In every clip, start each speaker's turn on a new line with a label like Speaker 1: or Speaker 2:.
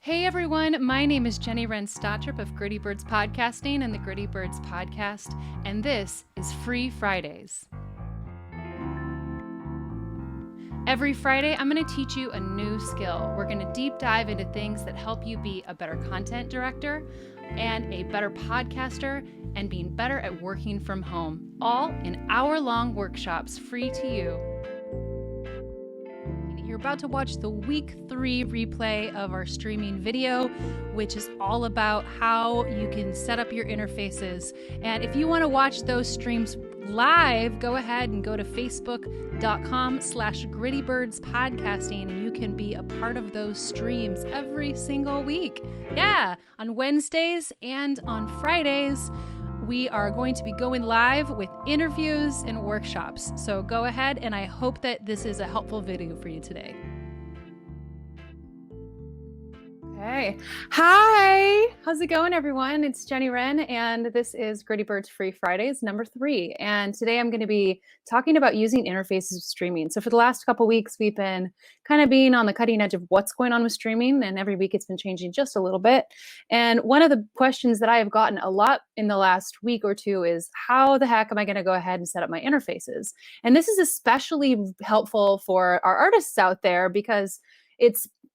Speaker 1: Hey everyone, my name is Jenny Wren Stotrup of Gritty Birds Podcasting and the Gritty Birds Podcast, and this is Free Fridays. Every Friday, I'm going to teach you a new skill. We're going to deep dive into things that help you be a better content director and a better podcaster and being better at working from home, all in hour-long workshops free to you. You're about to watch the week 3 replay of our streaming video, which is all about how you can set up your interfaces. And if you want to watch those streams live, go ahead and go to facebook.com/GrittyBirdsPodcasting and you can be a part of those streams every single week. Yeah, on Wednesdays and on Fridays. We are going to be going live with interviews and workshops. So go ahead, and I hope that this is a helpful video for you today. Okay. Hi. How's it going, everyone? It's Jenny Wren, and this is Gritty Birds Free Fridays, number 3. And today I'm going to be talking about using interfaces with streaming. So for the last couple weeks, we've been kind of being on the cutting edge of what's going on with streaming, and every week it's been changing just a little bit. And one of the questions that I have gotten a lot in the last week or two is, how the heck am I going to go ahead and set up my interfaces? And this is especially helpful for our artists out there because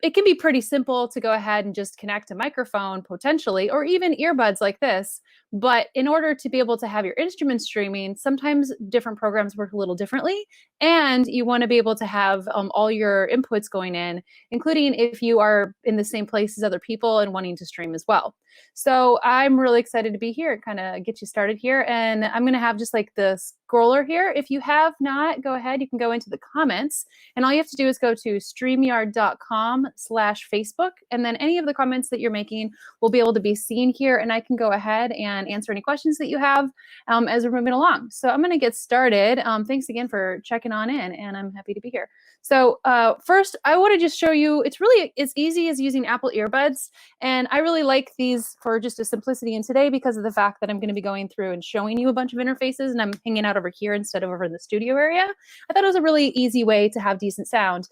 Speaker 1: it can be pretty simple to go ahead and just connect a microphone potentially, or even earbuds like this. But in order to be able to have your instrument streaming, sometimes different programs work a little differently. And you want to be able to have all your inputs going in, including if you are in the same place as other people and wanting to stream as well. So I'm really excited to be here, kind of get you started here. And I'm going to have just like the scroller here. If you have not, go ahead, you can go into the comments. And all you have to do is go to streamyard.com/Facebook. And then any of the comments that you're making will be able to be seen here. And I can go ahead and answer any questions that you have as we're moving along. So I'm going to get started. Thanks again for checking on in, and I'm happy to be here. So first, I want to just show you, it's really as easy as using Apple Earbuds. And I really like these for just a simplicity in today because of the fact that I'm going to be going through and showing you a bunch of interfaces, and I'm hanging out over here instead of over in the studio area. I thought it was a really easy way to have decent sound.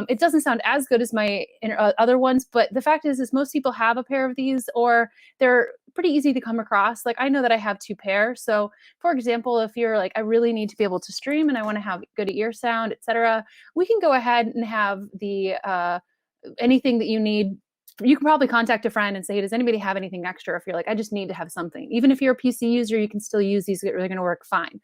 Speaker 1: It doesn't sound as good as my other ones, but the fact is most people have a pair of these, or they're pretty easy to come across. Like I know that I have 2 pairs. So for example, if you're like, I really need to be able to stream and I want to have good ear sound, etc., we can go ahead and have the anything that you need. You can probably contact a friend and say, hey, does anybody have anything extra? If you're like, I just need to have something. Even if you're a PC user, you can still use these. They're going to work fine.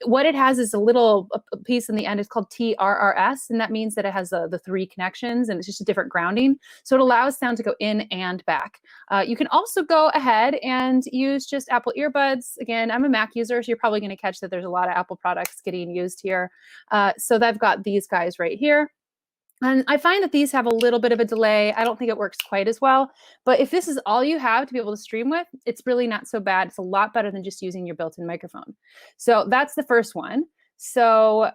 Speaker 1: What it has is a little piece in the end. It's called TRRS, and that means that it has the 3 connections, and it's just a different grounding. So it allows sound to go in and back. You can also go ahead and use just Apple Earbuds. Again, I'm a Mac user, so you're probably going to catch that there's a lot of Apple products getting used here. So I've got these guys right here. And I find that these have a little bit of a delay. I don't think it works quite as well. But if this is all you have to be able to stream with, it's really not so bad. It's a lot better than just using your built-in microphone. So that's the first one. So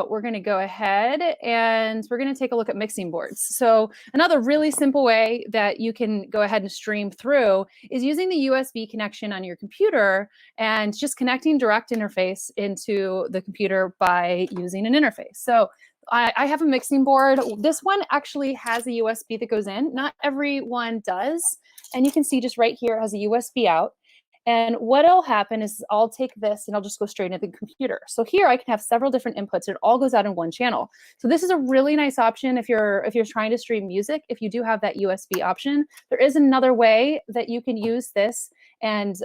Speaker 1: we're going to go ahead and we're going to take a look at mixing boards. So another really simple way that you can go ahead and stream through is using the USB connection on your computer and just connecting direct interface into the computer by using an interface. So I have a mixing board. This one actually has a USB that goes in. Not every one does. And you can see just right here it has a USB out. And what'll happen is I'll take this and I'll just go straight into the computer. So here I can have several different inputs. It all goes out in one channel. So this is a really nice option if you're trying to stream music. If you do have that USB option, there is another way that you can use this and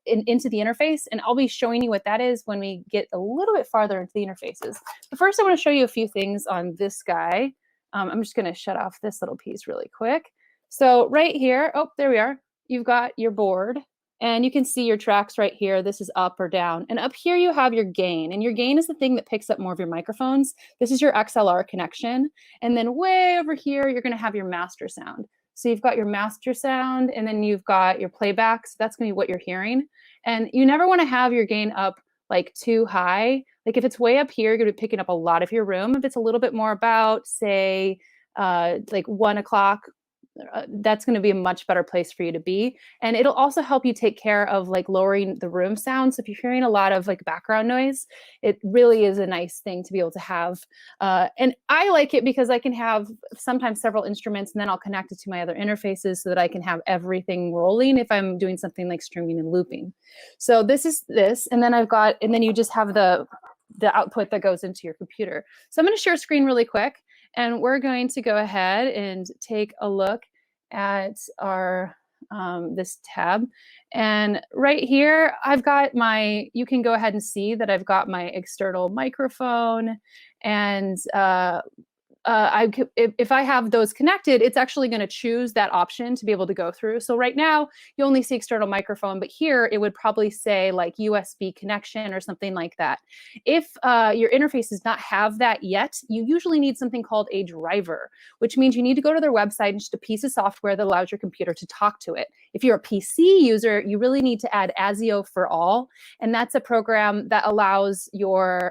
Speaker 1: into the interface. And I'll be showing you what that is when we get a little bit farther into the interfaces. But first I want to show you a few things on this guy. I'm just going to shut off this little piece really quick. So right here, oh, there we are. You've got your board. And you can see your tracks right here. This is up or down. And up here you have your gain. And your gain is the thing that picks up more of your microphones. This is your XLR connection. And then way over here, you're going to have your master sound. So you've got your master sound, and then you've got your playback. So that's going to be what you're hearing. And you never want to have your gain up like too high. Like if it's way up here, you're going to be picking up a lot of your room. If it's a little bit more about, say, like 1 o'clock, that's going to be a much better place for you to be. And it'll also help you take care of like lowering the room sound. So if you're hearing a lot of like background noise, it really is a nice thing to be able to have. And I like it because I can have sometimes several instruments, and then I'll connect it to my other interfaces so that I can have everything rolling if I'm doing something like streaming and looping. So this is this, and then and then you just have the output that goes into your computer. So I'm going to share screen really quick, and we're going to go ahead and take a look at our this tab. And right here, I've got you can go ahead and see that I've got my external microphone, and if I have those connected, it's actually going to choose that option to be able to go through. So right now, you only see external microphone, but here it would probably say like USB connection or something like that. If your interface does not have that yet, you usually need something called a driver, which means you need to go to their website and just a piece of software that allows your computer to talk to it. If you're a PC user, you really need to add ASIO for all, and that's a program that allows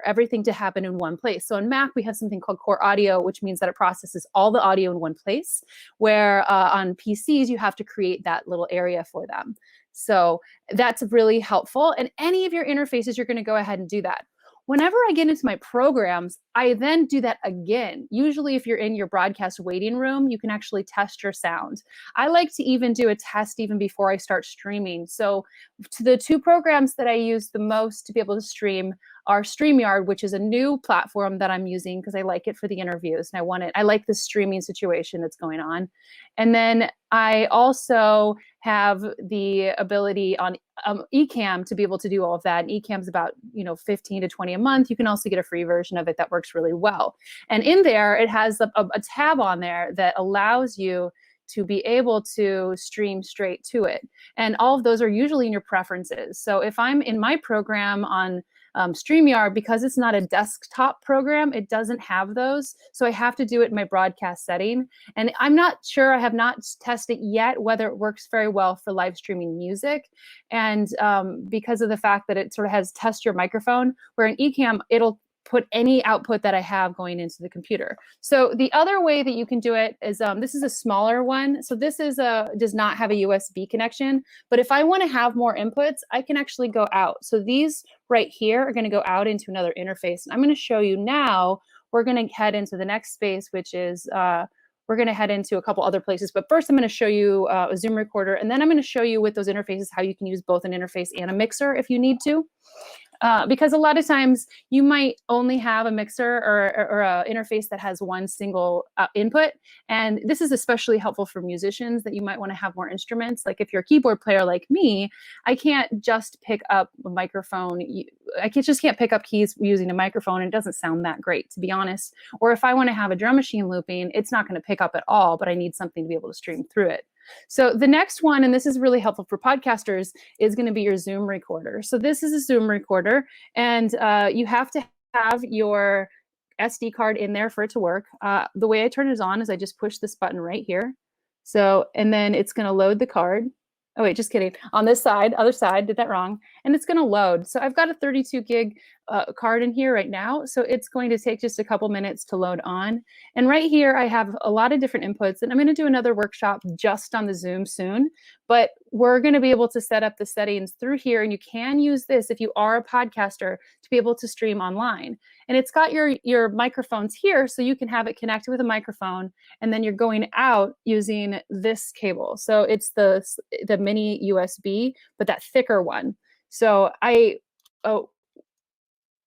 Speaker 1: everything to happen in one place. So on Mac, we have something called Core Audio, which means that it processes all the audio in one place, where on PCs, you have to create that little area for them. So that's really helpful. And any of your interfaces, you're going to go ahead and do that. Whenever I get into my programs, I then do that again. Usually if you're in your broadcast waiting room, you can actually test your sound. I like to even do a test even before I start streaming. So the two programs that I use the most to be able to stream are Streamyard, which is a new platform that I'm using because I like it for the interviews and I like the streaming situation that's going on. And then I also have the ability on Ecamm to be able to do all of that. And Ecamm's about 15 to 20 a month. You can also get a free version of it that works really well. And in there, it has a tab on there that allows you to be able to stream straight to it. And all of those are usually in your preferences. So if I'm in my program on Streamyard, because it's not a desktop program, it doesn't have those. So I have to do it in my broadcast setting. And I'm not sure, I have not tested yet whether it works very well for live streaming music. And because of the fact that it sort of has test your microphone, where in Ecamm, it'll put any output that I have going into the computer. So the other way that you can do it is, this is a smaller one. So this does not have a USB connection, but if I want to have more inputs, I can actually go out. So these right here are going to go out into another interface. And I'm going to show you now, we're going to head into the next space, which is, we're going to head into a couple other places. But first, I'm going to show you a Zoom recorder, and then I'm going to show you with those interfaces how you can use both an interface and a mixer if you need to. Because a lot of times you might only have a mixer or an interface that has one single input. And this is especially helpful for musicians that you might want to have more instruments. Like if you're a keyboard player like me, I can't just pick up a microphone. Just can't pick up keys using a microphone. It doesn't sound that great, to be honest. Or if I want to have a drum machine looping, it's not going to pick up at all, but I need something to be able to stream through it. So the next one, and this is really helpful for podcasters, is going to be your Zoom recorder. So this is a Zoom recorder, and you have to have your SD card in there for it to work. The way I turn it on is I just push this button right here. So, and then it's going to load the card. Oh wait, just kidding. On this side, other side, did that wrong. And it's going to load. So I've got a 32 gig card in here right now. So it's going to take just a couple minutes to load on. And right here, I have a lot of different inputs. And I'm going to do another workshop just on the Zoom soon. But we're going to be able to set up the settings through here. And you can use this if you are a podcaster to be able to stream online. And it's got your microphones here, so you can have it connected with a microphone. And then you're going out using this cable. So it's the mini USB, but that thicker one. So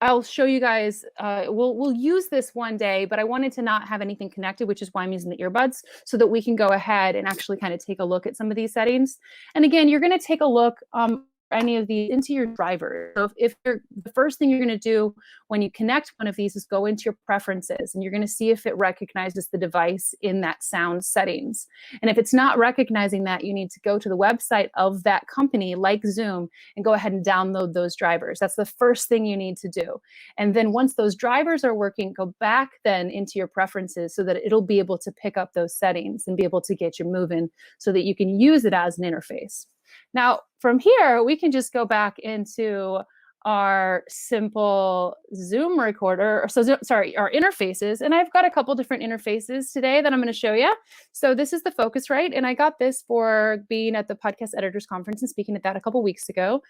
Speaker 1: I'll show you guys, we'll use this one day, but I wanted to not have anything connected, which is why I'm using the earbuds, so that we can go ahead and actually kind of take a look at some of these settings. And again, you're going to take a look any of these into your drivers. So if the first thing you're going to do when you connect one of these is go into your preferences, and you're going to see if it recognizes the device in that sound settings. And if it's not recognizing that, you need to go to the website of that company like Zoom and go ahead and download those drivers. That's the first thing you need to do. And then once those drivers are working, go back then into your preferences so that it'll be able to pick up those settings and be able to get you moving so that you can use it as an interface. Now, from here, we can just go back into our simple Zoom recorder, sorry, our interfaces. And I've got a couple different interfaces today that I'm going to show you. So this is the Focusrite, and I got this for being at the Podcast Editors Conference and speaking at that a couple weeks ago,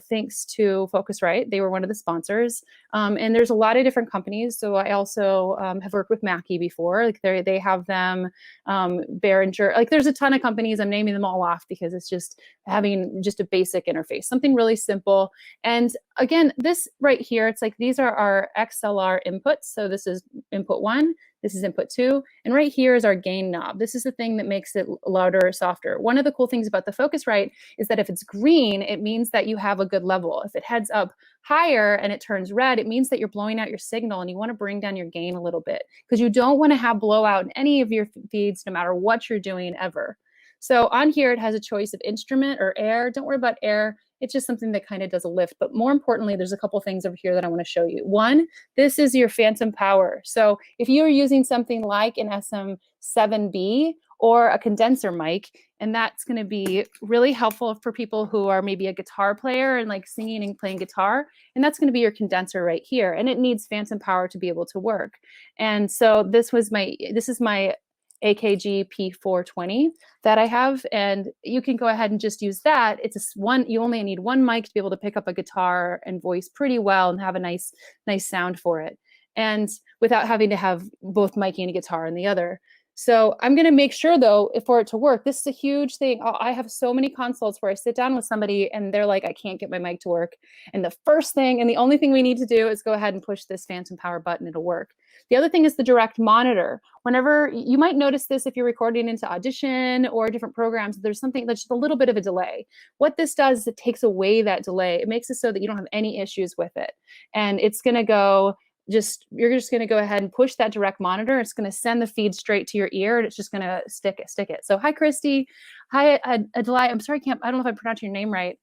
Speaker 1: thanks to Focusrite. They were one of the sponsors. And there's a lot of different companies. So I also have worked with Mackie before. Like they have them, Behringer. Like there's a ton of companies. I'm naming them all off because it's just having just a basic interface, something really simple. And again, this right here, it's like these are our XLR inputs. So this is input 1, this is input 2, and right here is our gain knob. This is the thing that makes it louder or softer. One of the cool things about the Focusrite is that if it's green, it means that you have a good level. If it heads up higher and it turns red, it means that you're blowing out your signal and you want to bring down your gain a little bit because you don't want to have blowout in any of your feeds, no matter what you're doing ever. So on here, it has a choice of instrument or air. Don't worry about air. It's just something that kind of does a lift. But more importantly, there's a couple things over here that I want to show you. One, this is your phantom power. So if you're using something like an SM7B or a condenser mic, and that's going to be really helpful for people who are maybe a guitar player and like singing and playing guitar. And that's going to be your condenser right here. And it needs phantom power to be able to work. And so this is my AKG P420 that I have, and you can go ahead and just use that. It's you only need one mic to be able to pick up a guitar and voice pretty well and have a nice sound for it, and without having to have both mic and a guitar in the other. So I'm going to make sure, though, for it to work, this is a huge thing. I have so many consults where I sit down with somebody and they're like, I can't get my mic to work. And the first thing and the only thing we need to do is go ahead and push this phantom power button. It'll work. The other thing is the direct monitor. Whenever you might notice this if you're recording into Audition or different programs, there's something that's just a little bit of a delay. What this does is it takes away that delay. It makes it so that you don't have any issues with it. And it's going to go you're just going to go ahead and push that direct monitor. It's going to send the feed straight to your ear, and it's just going to stick it. So hi, Christy. Hi, Adlai. I'm sorry, I don't know if I pronounced your name right.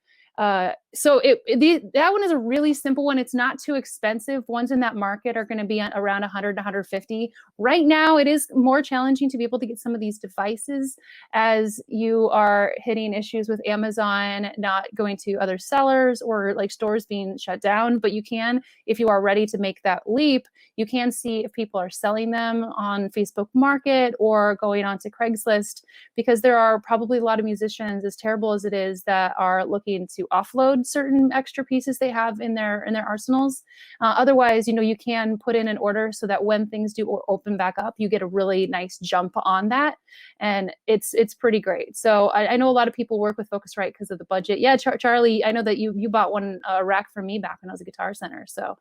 Speaker 1: So that one is a really simple one. It's not too expensive. Ones in that market are going to be around 100 to 150. Right now, it is more challenging to be able to get some of these devices as you are hitting issues with Amazon not going to other sellers or like stores being shut down. But you can, if you are ready to make that leap, you can see if people are selling them on Facebook Market or going on to Craigslist, because there are probably a lot of musicians, as terrible as it is, that are looking to offload certain extra pieces they have in their arsenals. Otherwise, you can put in an order so that when things do open back up, you get a really nice jump on that, and it's pretty great. So I know a lot of people work with Focusrite because of the budget. Yeah, Charlie, I know that you bought one rack for me back when I was a Guitar Center. So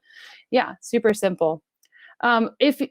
Speaker 1: yeah, super simple. If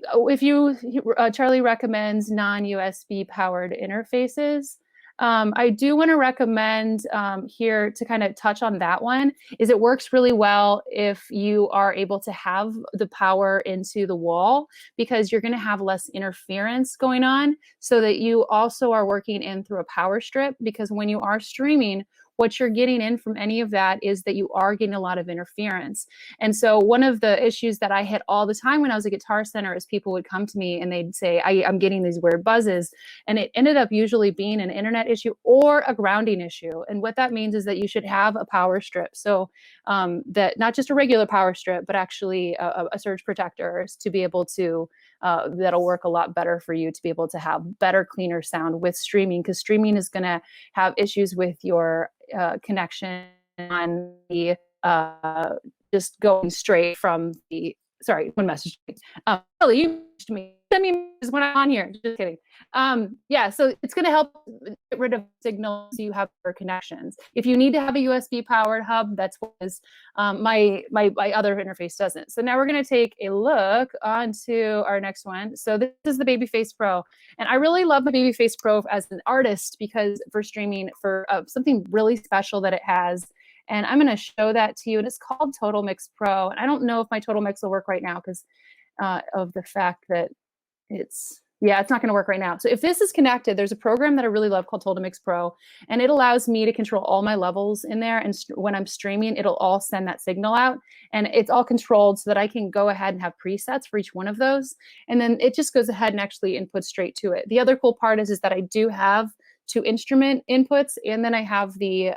Speaker 1: Charlie recommends non-USB powered interfaces, I do want to recommend here to kind of touch on that one is it works really well if you are able to have the power into the wall, because you're going to have less interference going on, so that you also are working in through a power strip, because when you are streaming, what you're getting in from any of that is that you are getting a lot of interference. And so one of the issues that I hit all the time when I was at Guitar Center is people would come to me and they'd say, I'm getting these weird buzzes. And it ended up usually being an internet issue or a grounding issue. And what that means is that you should have a power strip. So that not just a regular power strip, but actually a surge protector to be able to, that'll work a lot better for you to be able to have better, cleaner sound with streaming, because streaming is going to have issues with your connection on the just going straight from the one message. Really, you messaged me. Send me messages when I'm on here. Just kidding. Yeah, so it's going to help get rid of signals so you have better connections. If you need to have a USB powered hub, that's what my other interface doesn't. So now we're going to take a look onto our next one. So this is the Babyface Pro, and I really love the Babyface Pro as an artist because for streaming, for something really special that it has. And I'm going to show that to you. And it's called Total Mix Pro. And I don't know if my Total Mix will work right now because of the fact that it's not going to work right now. So if this is connected, there's a program that I really love called Total Mix Pro. And it allows me to control all my levels in there. And when I'm streaming, it'll all send that signal out. And it's all controlled so that I can go ahead and have presets for each one of those. And then it just goes ahead and actually inputs straight to it. The other cool part is that I do have 2 instrument inputs, and then I have the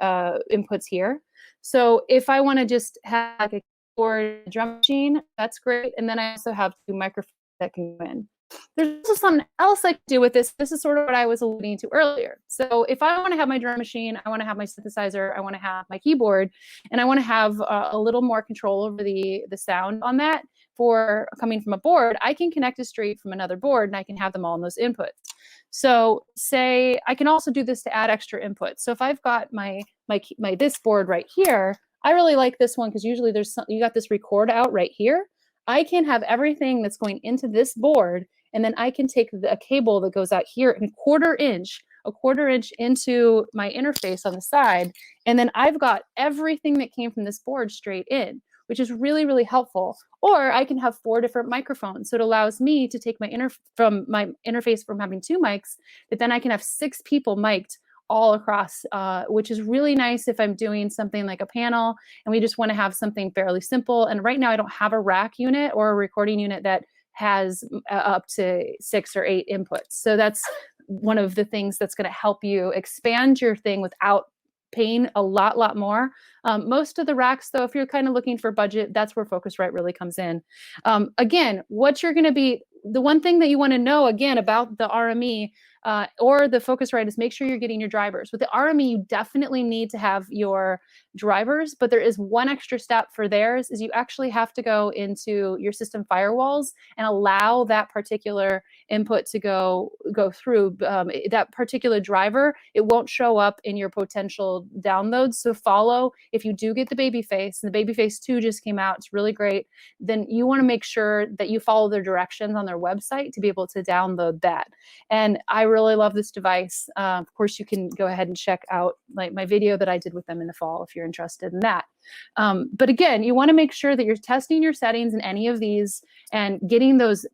Speaker 1: inputs here. So if I want to just have like a keyboard drum machine, that's great. And then I also have 2 microphones that can go in. There's also something else I can do with this. This is sort of what I was alluding to earlier. So if I want to have my drum machine, I want to have my synthesizer, I want to have my keyboard, and I want to have a little more control over the sound on that for coming from a board, I can connect it straight from another board and I can have them all in those inputs. So say I can also do this to add extra inputs. So if I've got my this board right here, I really like this one because usually you got this record out right here. I can have everything that's going into this board, and then I can take a cable that goes out here and a quarter inch into my interface on the side, and then I've got everything that came from this board straight in, which is really, really helpful. Or I can have 4 different microphones. So it allows me to take my interface from having 2 mics, but then I can have 6 people mic'd all across, which is really nice if I'm doing something like a panel and we just want to have something fairly simple. And right now I don't have a rack unit or a recording unit that has up to 6 or 8 inputs. So that's one of the things that's going to help you expand your thing without paying a lot more. Most of the racks, though, if you're kind of looking for budget, that's where Focusrite really comes in. Again, what you're going to be, the one thing that you want to know, again, about the RME or the Focusrite is make sure you're getting your drivers. With the RME, you definitely need to have your drivers, but there is one extra step for theirs is you actually have to go into your system firewalls and allow that particular input to go through. That particular driver, it won't show up in your potential downloads. So follow, if you do get the Babyface, and the Babyface 2 just came out, it's really great, then you want to make sure that you follow their directions on their website to be able to download that. And I really love this device. Of course, you can go ahead and check out like my video that I did with them in the fall if you're interested in that. But again, you want to make sure that you're testing your settings in any of these and getting those,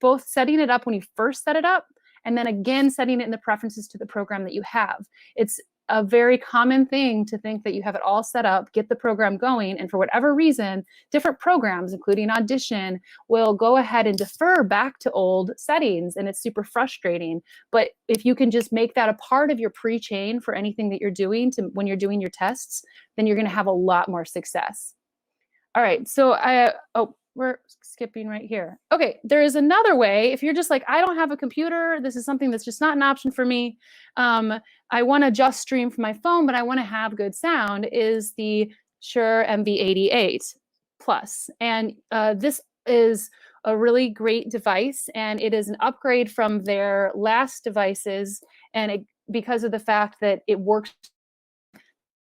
Speaker 1: both setting it up when you first set it up and then again setting it in the preferences to the program that you have. It's a very common thing to think that you have it all set up, get the program going, and for whatever reason, different programs, including Audition, will go ahead and defer back to old settings, and it's super frustrating. But if you can just make that a part of your pre-chain for anything that you're doing when you're doing your tests, then you're going to have a lot more success. All right, so we're skipping right here. Okay, there is another way. If you're just like, I don't have a computer, this is something that's just not an option for me. I want to just stream from my phone, but I want to have good sound, is the Shure MV88 Plus. And this is a really great device, and it is an upgrade from their last devices, and because of the fact that it works.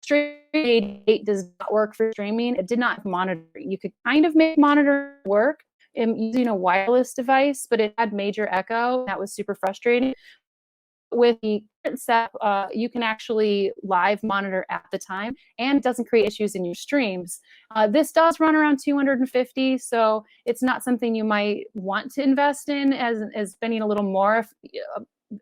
Speaker 1: Streamyard does not work for streaming. It did not have monitoring. You could kind of make monitor work using a wireless device, but it had major echo. That was super frustrating. With the current setup, you can actually live monitor at the time, and it doesn't create issues in your streams. This does run around 250, so it's not something you might want to invest in as spending a little more.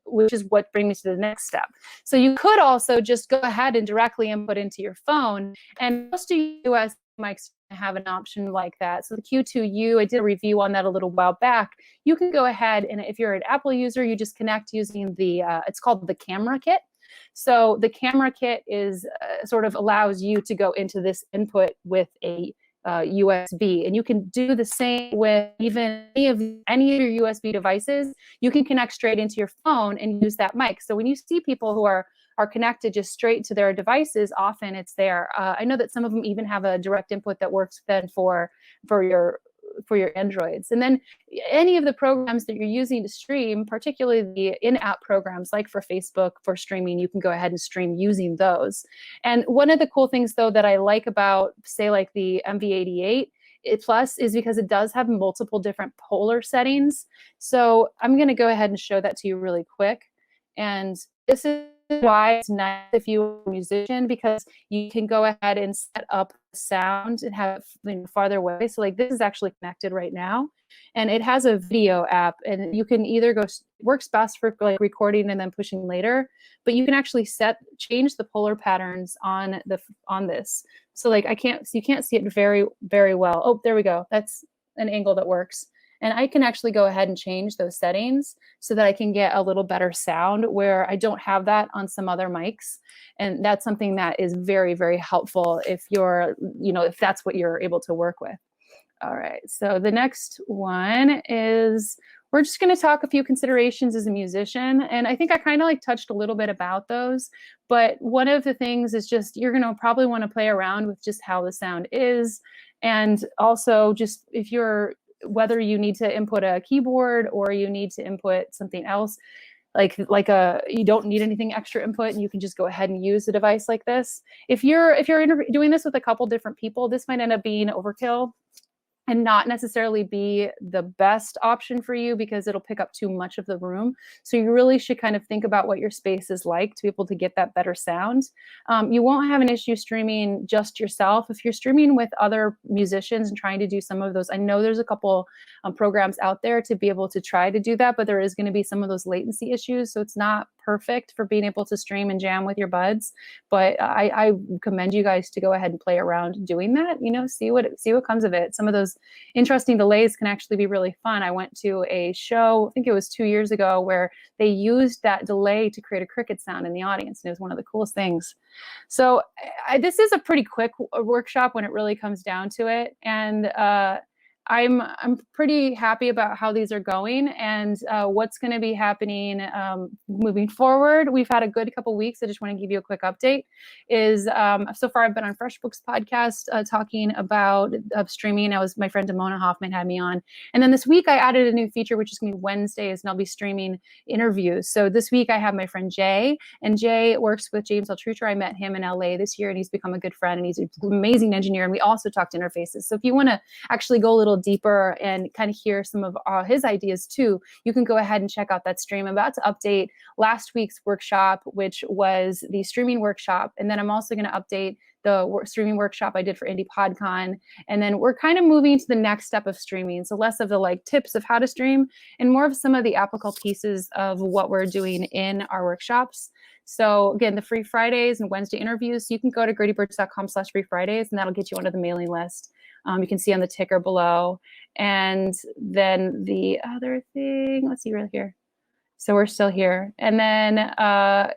Speaker 1: Which is what brings me to the next step. So you could also just go ahead and directly input into your phone, and most US mics have an option like that. So the Q2U, I did a review on that a little while back. You can go ahead, and if you're an Apple user, you just connect using the, it's called the camera kit. So the camera kit is sort of allows you to go into this input with a USB, and you can do the same with even any of your USB devices. You can connect straight into your phone and use that mic. So when you see people who are connected just straight to their devices, often it's there. I know that some of them even have a direct input that works then for your Androids. And then any of the programs that you're using to stream, particularly the in-app programs like for Facebook for streaming, you can go ahead and stream using those. And one of the cool things though that I like about, say, like the MV88 Plus is because it does have multiple different polar settings. So I'm going to go ahead and show that to you really quick. And this is why it's nice if you're a musician, because you can go ahead and set up sound and have it farther away. So like this is actually connected right now, and it has a video app, and you can either works best for like recording and then pushing later, but you can actually change the polar patterns on this. So like you can't see it very, very well. Oh, there we go. That's an angle that works. And I can actually go ahead and change those settings so that I can get a little better sound where I don't have that on some other mics. And that's something that is very, very helpful if you're, if that's what you're able to work with. All right, so the next one is, we're just going to talk a few considerations as a musician. And I think I kind of like touched a little bit about those. But one of the things is just, you're going to probably want to play around with just how the sound is. And also just whether you need to input a keyboard or you need to input something else, you don't need anything extra input and you can just go ahead and use a device like this. If you're doing this with a couple different people, this might end up being overkill and not necessarily be the best option for you because it'll pick up too much of the room. So you really should kind of think about what your space is like to be able to get that better sound. You won't have an issue streaming just yourself. If you're streaming with other musicians and trying to do some of those, I know there's a couple programs out there to be able to try to do that, but there is going to be some of those latency issues. So it's not perfect for being able to stream and jam with your buds. But I commend you guys to go ahead and play around doing that, see what comes of it. Some of those interesting delays can actually be really fun. I went to a show, I think it was 2 years ago, where they used that delay to create a cricket sound in the audience, and it was one of the coolest things. So this is a pretty quick workshop when it really comes down to it, and I'm pretty happy about how these are going and what's going to be happening moving forward. We've had a good couple weeks. I just want to give you a quick update. So far I've been on FreshBooks podcast talking about streaming. My friend Damona Hoffman had me on. And then this week I added a new feature, which is going to be Wednesdays, and I'll be streaming interviews. So this week I have my friend Jay, and Jay works with James Altrucher. I met him in LA this year, and he's become a good friend, and he's an amazing engineer. And we also talked interfaces. So if you want to actually go a little deeper and kind of hear some of his ideas too, you can go ahead and check out that stream. I'm about to update last week's workshop, which was the streaming workshop. And then I'm also going to update the streaming workshop I did for Indie PodCon. And then we're kind of moving to the next step of streaming. So less of the tips of how to stream and more of some of the applicable pieces of what we're doing in our workshops. So again, the free Fridays and Wednesday interviews, you can go to gritybirds.com/free Fridays, and that'll get you onto the mailing list. You can see on the ticker below. And then the other thing, let's see right here. So we're still here. And then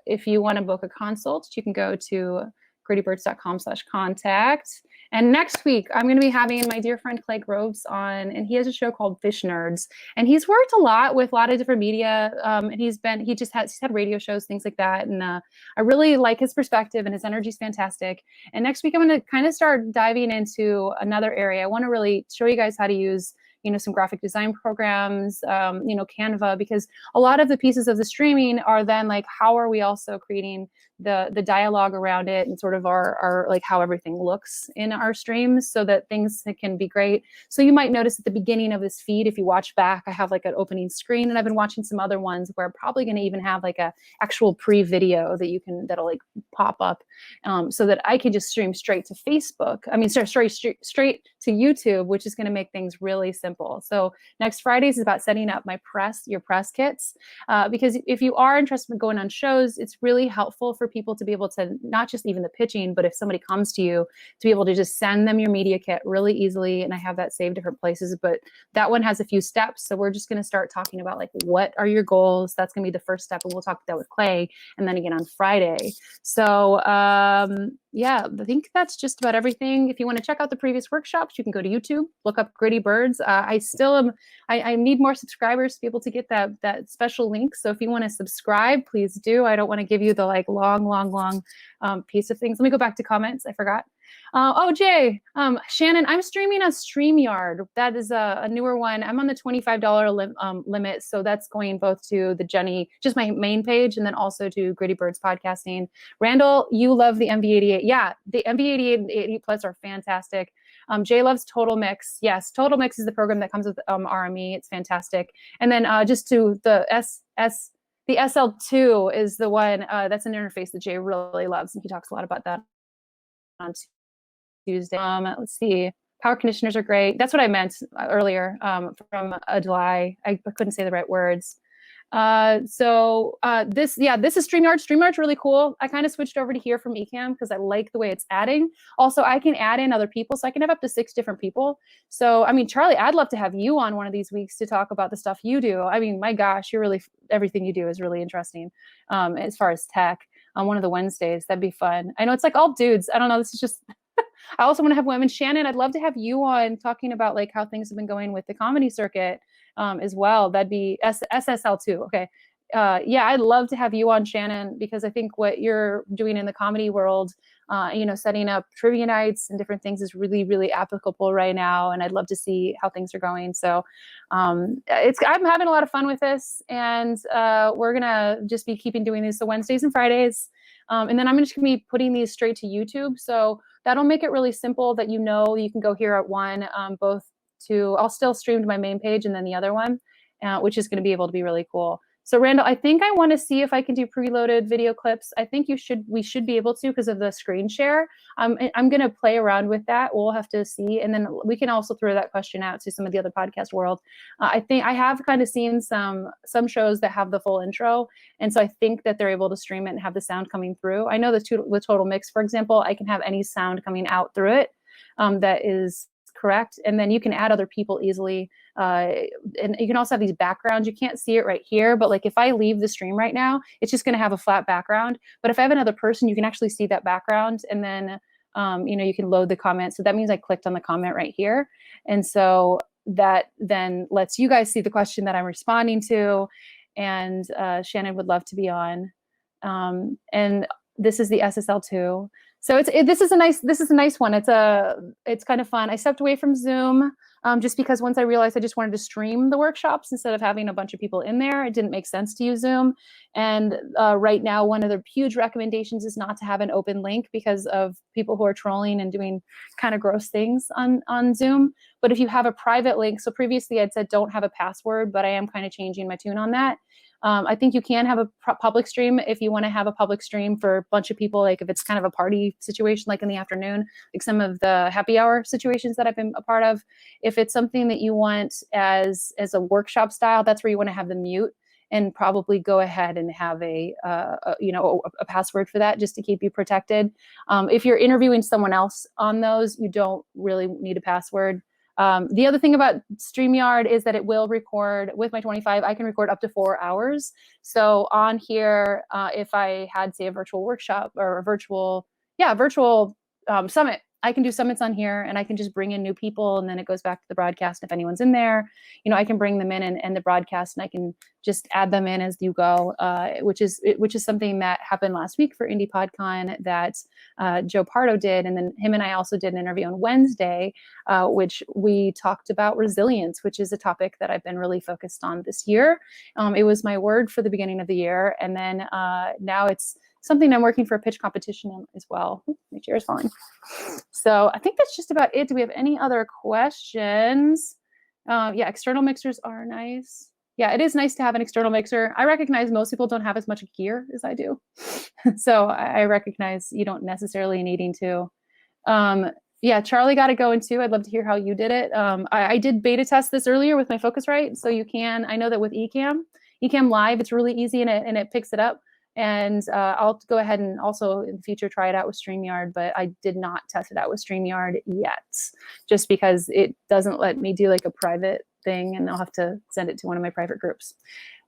Speaker 1: if you want to book a consult, you can go to gritybirds.com/contact. And next week, I'm going to be having my dear friend Clay Groves on, and he has a show called Fish Nerds. And he's worked a lot with a lot of different media. And he's had radio shows, things like that. And I really like his perspective, and his energy is fantastic. And next week, I'm going to kind of start diving into another area. I want to really show you guys how to use some graphic design programs, Canva, because a lot of the pieces of the streaming are then how are we also creating the dialogue around it and sort of our how everything looks in our streams so that things can be great. So you might notice at the beginning of this feed, if you watch back, I have an opening screen, and I've been watching some other ones where I'm probably going to even have a actual pre-video that that'll pop up so that I can just stream straight to Facebook. I mean, straight to YouTube, which is going to make things really simple. So next Fridays is about setting up your press kits, because if you are interested in going on shows, it's really helpful for people to be able to, not just even the pitching, but if somebody comes to you, to be able to just send them your media kit really easily. And I have that saved different places, but that one has a few steps. So we're just going to start talking about what are your goals? That's going to be the first step. And we'll talk about that with Clay, and then again on Friday. So yeah, I think that's just about everything. If you want to check out the previous workshops, you can go to YouTube, look up Gritty Birds. I need more subscribers to be able to get that special link. So if you want to subscribe, please do. I don't want to give you the long piece of things. Let me go back to comments. I forgot. Jay, Shannon, I'm streaming on Streamyard. That is a newer one. I'm on the $25 limit. So that's going both to the Jenny, just my main page, and then also to Gritty Birds Podcasting. Randall, you love the MV88. Yeah, the MV88 and 88 Plus are fantastic. Jay loves Total Mix. Yes, Total Mix is the program that comes with RME. It's fantastic. And then just to the the SL2 is the one that's an interface that Jay really loves, and he talks a lot about that on Tuesday. Let's see. Power conditioners are great. That's what I meant earlier from Adlai. I couldn't say the right words. This is StreamYard. StreamYard's really cool. I kind of switched over to here from Ecamm because I like the way it's adding. Also, I can add in other people, so I can have up to 6 different people. So, I mean, Charlie, I'd love to have you on one of these weeks to talk about the stuff you do. I mean, my gosh, everything you do is really interesting as far as tech. On one of the Wednesdays, that'd be fun. I know it's like all dudes. I don't know. This is just. I also want to have women. Shannon, I'd love to have you on talking about like how things have been going with the comedy circuit as well. That'd be SSL2. Okay. Yeah, I'd love to have you on, Shannon, because I think what you're doing in the comedy world, setting up trivia nights and different things is really, really applicable right now. And I'd love to see how things are going. So I'm having a lot of fun with this, and we're going to just be keeping doing these. So Wednesdays and Fridays. And then I'm just going to be putting these straight to YouTube. So that'll make it really simple that you can go here at one, I'll still stream to my main page and then the other one, which is going to be able to be really cool. So Randall, I think I want to see if I can do preloaded video clips. I think we should be able to because of the screen share. I'm going to play around with that. We'll have to see. And then we can also throw that question out to some of the other podcast world. I think I have kind of seen some shows that have the full intro. And so I think that they're able to stream it and have the sound coming through. I know with Total Mix, for example, I can have any sound coming out through it that is correct. And then you can add other people easily. And you can also have these backgrounds. You can't see it right here, but like if I leave the stream right now, it's just going to have a flat background. But if I have another person, you can actually see that background. And then, you can load the comment. So that means I clicked on the comment right here. And so that then lets you guys see the question that I'm responding to. And Shannon would love to be on. And this is the SSL2. So this is a nice one. It's kind of fun. I stepped away from Zoom just because once I realized I just wanted to stream the workshops instead of having a bunch of people in there, it didn't make sense to use Zoom. And right now, one of the huge recommendations is not to have an open link because of people who are trolling and doing kind of gross things on Zoom. But if you have a private link, so previously I'd said don't have a password, but I am kind of changing my tune on that. I think you can have a public stream if you want to have a public stream for a bunch of people, like if it's kind of a party situation, like in the afternoon, like some of the happy hour situations that I've been a part of. If it's something that you want as a workshop style, that's where you want to have the mute and probably go ahead and have a password for that just to keep you protected. If you're interviewing someone else on those, you don't really need a password. The other thing about StreamYard is that it will record with my 25. I can record up to 4 hours. So on here, if I had, say, a virtual workshop or a virtual summit, I can do summits on here and I can just bring in new people and then it goes back to the broadcast. If anyone's in there, I can bring them in and the broadcast and I can just add them in as you go, which is something that happened last week for Indie PodCon that Joe Pardo did. And then him and I also did an interview on Wednesday, which we talked about resilience, which is a topic that I've been really focused on this year. It was my word for the beginning of the year. And then now it's something I'm working for a pitch competition on as well. My chair is falling. So I think that's just about it. Do we have any other questions? Yeah, external mixers are nice. Yeah, it is nice to have an external mixer. I recognize most people don't have as much gear as I do. So I recognize you don't necessarily needing to. Yeah, Charlie got it going too. I'd love to hear how you did it. I did beta test this earlier with my Focusrite. So you can, I know that with Ecamm Live, it's really easy and it picks it up. And I'll go ahead and also in the future try it out with StreamYard, but I did not test it out with StreamYard yet, just because it doesn't let me do like a private thing and I'll have to send it to one of my private groups.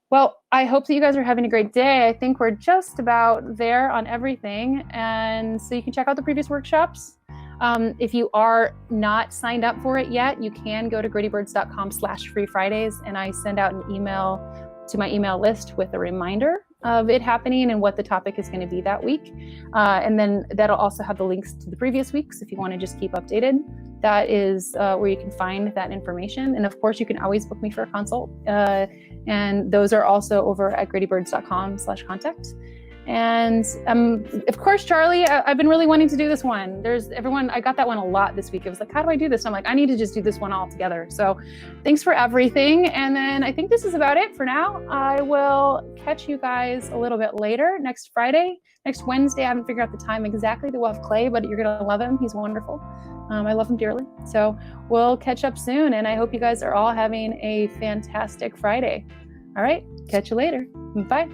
Speaker 1: Well, I hope that you guys are having a great day. I think we're just about there on everything. And so you can check out the previous workshops. If you are not signed up for it yet, you can go to grittybirds.com/free Fridays and I send out an email to my email list with a reminder of it happening and what the topic is going to be that week. And then that'll also have the links to the previous weeks if you want to just keep updated. That is where you can find that information. And of course, you can always book me for a consult. And those are also over at grittybirds.com/contact. And of course, Charlie, I've been really wanting to do this one. I got that one a lot this week. It was like, how do I do this? And I'm like, I need to just do this one all together. So thanks for everything. And then I think this is about it for now. I will catch you guys a little bit later next Friday, next Wednesday. I haven't figured out the time exactly that we'll have Clay, but you're going to love him. He's wonderful. I love him dearly. So we'll catch up soon. And I hope you guys are all having a fantastic Friday. All right, catch you later. Bye.